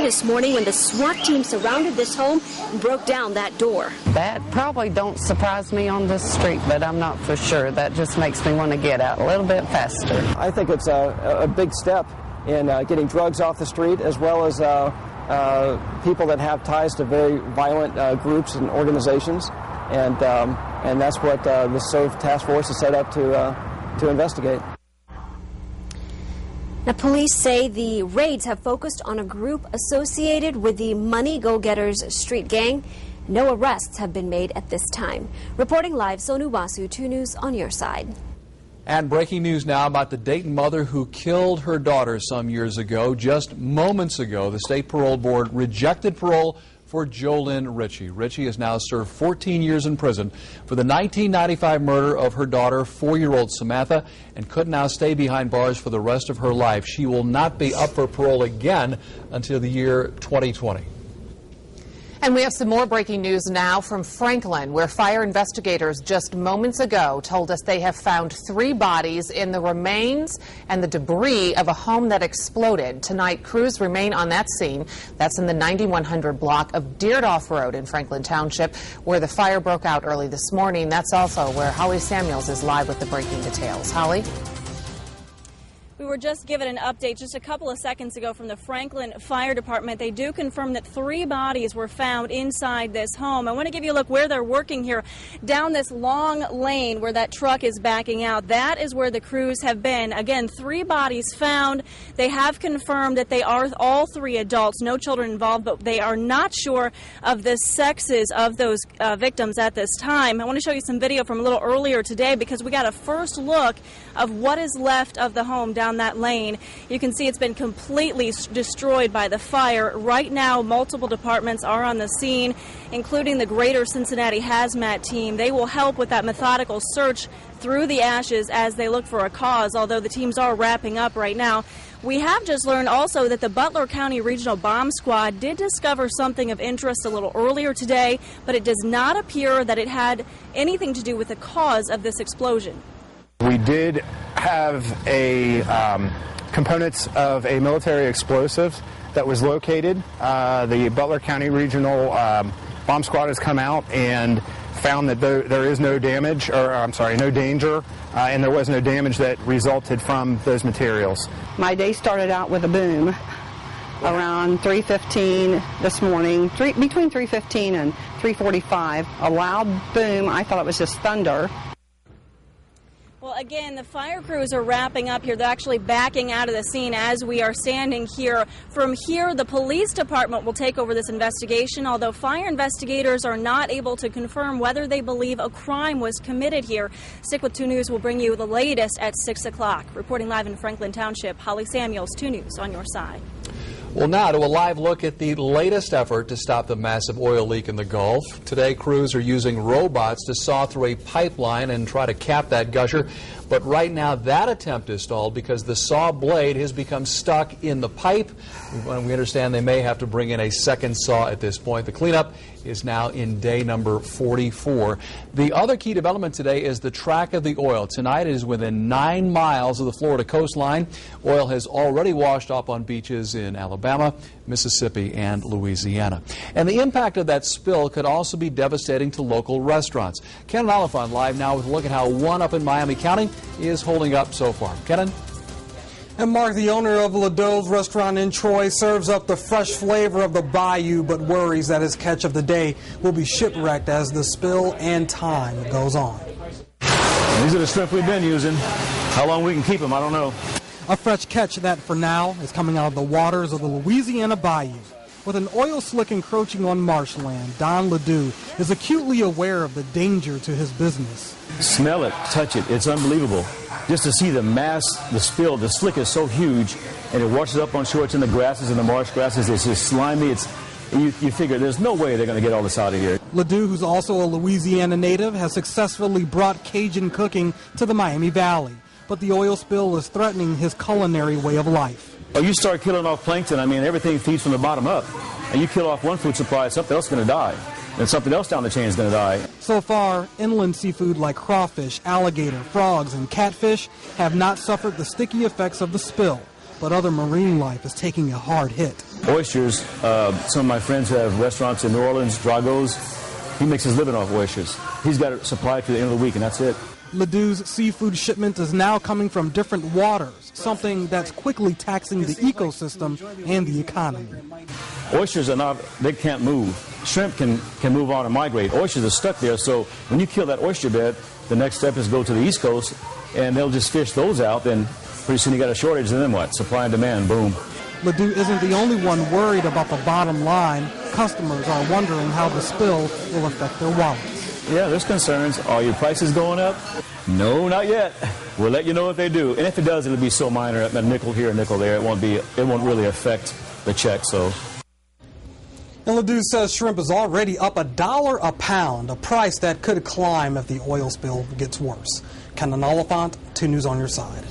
this morning when the SWAT team surrounded this home and broke down that door. That probably don't surprise me on this street, but I'm not for sure. That just makes me want to get out a little bit faster. I think it's a big step in getting drugs off the street, as well as people that have ties to very violent groups and organizations. And that's what the SOAF task force is set up to investigate. Now, police say the raids have focused on a group associated with the Money Go-Getters street gang. No arrests have been made at this time. Reporting live, Sonu Basu, 2 News on your side. And breaking news now about the Dayton mother who killed her daughter some years ago. Just moments ago, the State Parole Board rejected parole for Jolynn Ritchie. Ritchie has now served 14 years in prison for the 1995 murder of her daughter, 4-year-old Samantha, and could now stay behind bars for the rest of her life. She will not be up for parole again until the year 2020. And we have some more breaking news now from Franklin, where fire investigators just moments ago told us they have found 3 bodies in the remains and the debris of a home that exploded. Tonight, crews remain on that scene. That's in the 9100 block of Deerdoff Road in Franklin Township, where the fire broke out early this morning. That's also where Holly Samuels is live with the breaking details. Holly? We were just given an update just a couple of seconds ago from the Franklin Fire Department. They do confirm that 3 bodies were found inside this home. I want to give you a look where they're working here. Down this long lane where that truck is backing out, that is where the crews have been. Again, 3 bodies found. They have confirmed that they are all 3 adults, no children involved, but they are not sure of the sexes of those victims at this time. I want to show you some video from a little earlier today because we got a first look of what is left of the home down that lane. You can see it's been completely destroyed by the fire. Right now, multiple departments are on the scene, including the Greater Cincinnati Hazmat Team. They will help with that methodical search through the ashes as they look for a cause, although the teams are wrapping up right now. We have just learned also that the Butler County Regional Bomb Squad did discover something of interest a little earlier today, but it does not appear that it had anything to do with the cause of this explosion. We did have components of a military explosive that was located. The Butler County Regional Bomb Squad has come out and found that there is no damage, no danger, and there was no damage that resulted from those materials. My day started out with a boom around 3:15 this morning, between 3:15 and 3:45. A loud boom. I thought it was just thunder. Well, again, the fire crews are wrapping up here. They're actually backing out of the scene as we are standing here. From here, the police department will take over this investigation, although fire investigators are not able to confirm whether they believe a crime was committed here. Stick with 2 News. We'll bring you the latest at 6 o'clock. Reporting live in Franklin Township, Holly Samuels, 2 News on your side. Well, now to a live look at the latest effort to stop the massive oil leak in the Gulf. Today, crews are using robots to saw through a pipeline and try to cap that gusher. But right now, that attempt is stalled because the saw blade has become stuck in the pipe. We understand they may have to bring in a second saw at this point. The cleanup is now in day number 44. The other key development today is the track of the oil. Tonight it is within 9 miles of the Florida coastline. Oil has already washed up on beaches in Alabama, Mississippi, and Louisiana. And the impact of that spill could also be devastating to local restaurants. Kenan Oliphant live now with a look at how one up in Miami County is holding up so far. Kenan? And Mark, the owner of Lado's restaurant in Troy, serves up the fresh flavor of the bayou, but worries that his catch of the day will be shipwrecked as the spill and time goes on. These are the shrimp we've been using. How long we can keep them, I don't know. A fresh catch that, for now, is coming out of the waters of the Louisiana bayou. With an oil slick encroaching on marshland, Don Ledoux is acutely aware of the danger to his business. Smell it, touch it, it's unbelievable. Just to see the mass, the spill, the slick is so huge, and it washes up on shore. It's in the grasses and the marsh grasses. It's just slimy. You figure there's no way they're going to get all this out of here. Ledoux, who's also a Louisiana native, has successfully brought Cajun cooking to the Miami Valley. But the oil spill is threatening his culinary way of life. Oh, you start killing off plankton, everything feeds from the bottom up. And you kill off one food supply, something else is going to die. And something else down the chain is going to die. So far, inland seafood like crawfish, alligator, frogs, and catfish have not suffered the sticky effects of the spill. but other marine life is taking a hard hit. Oysters, some of my friends who have restaurants in New Orleans, Drago's, he makes his living off oysters. He's got it supplied to the end of the week, and that's it. Ladou's seafood shipment is now coming from different waters, something that's quickly taxing the ecosystem and the economy. Oysters are not, they can't move. Shrimp can move on and migrate. Oysters are stuck there, so when you kill that oyster bed, the next step is go to the East Coast, and they'll just fish those out, then pretty soon you got a shortage, and then what? Supply and demand, boom. Ladou isn't the only one worried about the bottom line. Customers are wondering how the spill will affect their wallets. Yeah, there's concerns. Are your prices going up? No, not yet. We'll let you know if they do. And if it does, it'll be so minor, a nickel here, a nickel there. It won't really affect the check, so. And Ladou says shrimp is already up $1 a pound, a price that could climb if the oil spill gets worse. Kenan Oliphant, 2 News on your side.